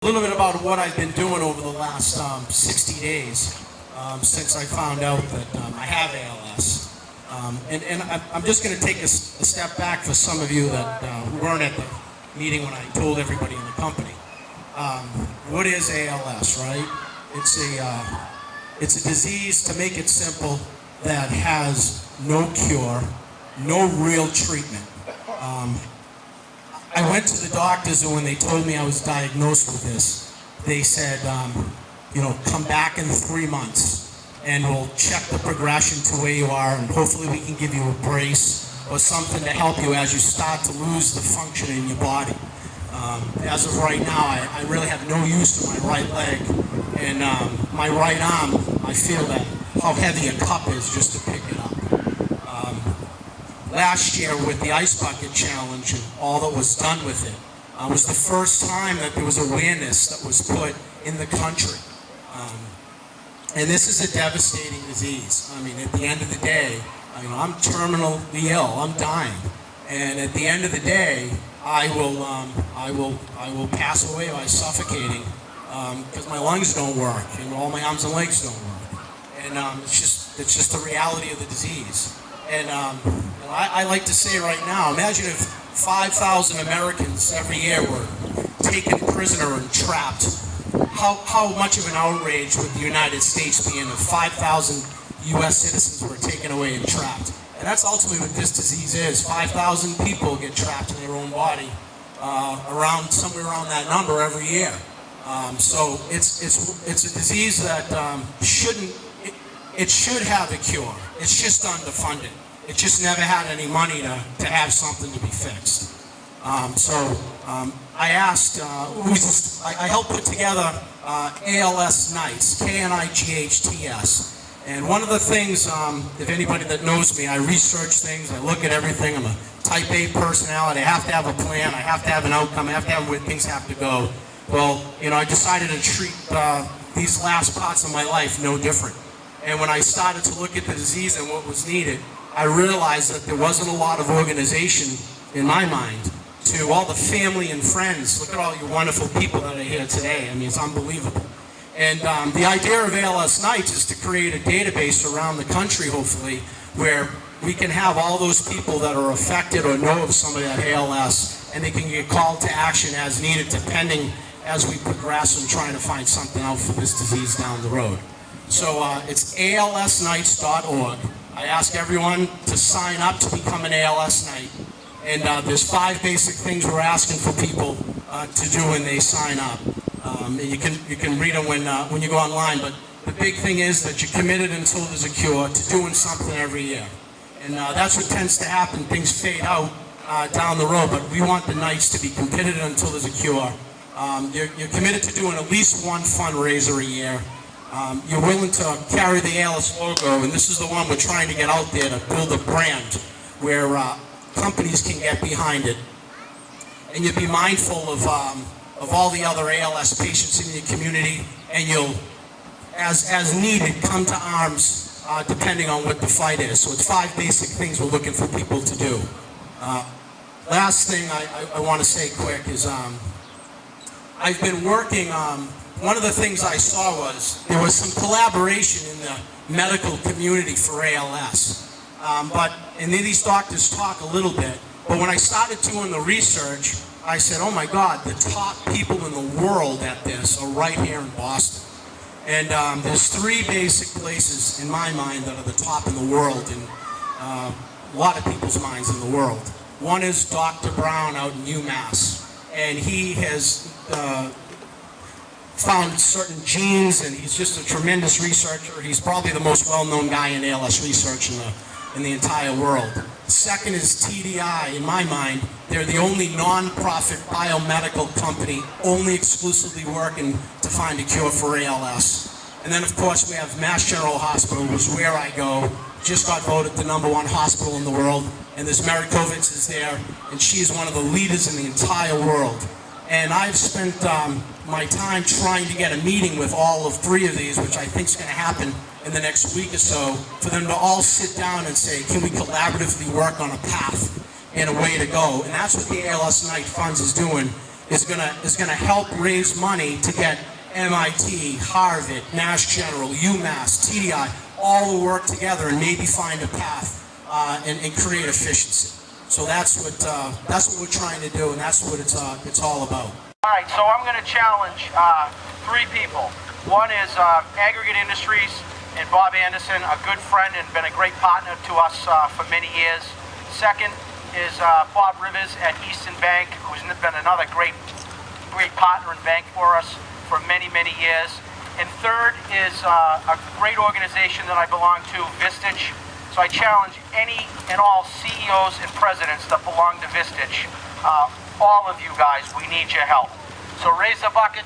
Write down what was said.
A little bit about what I've been doing over the last 60 days since I found out that I have ALS. And I'm just going to take a step back for some of you that weren't at the meeting when I told everybody in the company. What is ALS, right? It's a disease, to make it simple, that has no cure, no real treatment. I went to the doctors, and when they told me I was diagnosed with this, they said, come back in 3 months and we'll check the progression to where you are, and hopefully we can give you a brace or something to help you as you start to lose the function in your body. As of right now, I really have no use to my right leg, and my right arm, I feel that how heavy a cup is just to pick it up. Last year with the Ice Bucket Challenge and all that was done with it, was the first time that there was awareness that was put in the country. And this is a devastating disease. I mean, at the end of the day, I'm terminally ill. I'm dying, and at the end of the day, I will pass away by suffocating because my lungs don't work and all my arms and legs don't work. And it's just the reality of the disease. And I like to say right now, imagine if 5,000 Americans every year were taken prisoner and trapped. How much of an outrage would the United States be in if 5,000 U.S. citizens were taken away and trapped? And that's ultimately what this disease is. 5,000 people get trapped in their own body, somewhere around that number every year. So it's a disease that it should have a cure. It's just underfunded. It just never had any money to have something to be fixed. I asked, I helped put together ALS Nights, KNIGHTS. And one of the things, if anybody that knows me, I research things, I look at everything. I'm a type A personality. I have to have a plan. I have to have an outcome. I have to have where things have to go. Well, I decided to treat these last parts of my life no different. And when I started to look at the disease and what was needed, I realized that there wasn't a lot of organization in my mind to all the family and friends. Look at all you wonderful people that are here today. I mean, it's unbelievable. And the idea of ALS Nights is to create a database around the country, hopefully, where we can have all those people that are affected or know of somebody that ALS, and they can get called to action as needed, depending as we progress in trying to find something out for this disease down the road. So it's alsnights.org. I ask everyone to sign up to become an ALS Night. And there's 5 basic things we're asking for people to do when they sign up. You can read them when you go online, but the big thing is that you're committed until there's a cure to doing something every year. And that's what tends to happen. Things fade out down the road, but we want the nights to be committed until there's a cure. You're committed to doing at least one fundraiser a year. You're willing to carry the ALS logo, and this is the one we're trying to get out there to build a brand where companies can get behind it. And you'll be mindful of all the other ALS patients in your community, and you'll, as needed, come to arms depending on what the fight is. So it's 5 basic things we're looking for people to do. Last thing I want to say quick is I've been working one of the things I saw was there was some collaboration in the medical community for ALS. And then these doctors talk a little bit, but when I started doing the research, I said, oh my God, the top people in the world at this are right here in Boston. And there's 3 basic places in my mind that are the top in the world, in a lot of people's minds in the world. One is Dr. Brown out in UMass, and he has found certain genes, and he's just a tremendous researcher. He's probably the most well-known guy in ALS research in the entire world. Second is TDI. In my mind, they're the only non-profit biomedical company only exclusively working to find a cure for ALS. And then, of course, we have Mass General Hospital, which is where I go. Just got voted the #1 hospital in the world. And this Mary Kovitz is there, and she's one of the leaders in the entire world. And I've spent my time trying to get a meeting with all of 3 of these, which I think is going to happen in the next week or so, for them to all sit down and say, can we collaboratively work on a path and a way to go? And that's what the ALS Night Funds is doing, is gonna help raise money to get MIT, Harvard, Mass General, UMass, TDI, all will work together and maybe find a path and create efficiency. So that's what we're trying to do, and that's what it's all about. All right, so I'm going to challenge three people. One is Aggregate Industries and Bob Anderson, a good friend and been a great partner to us for many years. Second is Bob Rivers at Eastern Bank, who's been another great partner and bank for us for many, many years. And third is a great organization that I belong to, Vistage. So I challenge any and all CEOs and presidents that belong to Vistage. All of you guys, we need your help. So raise the bucket.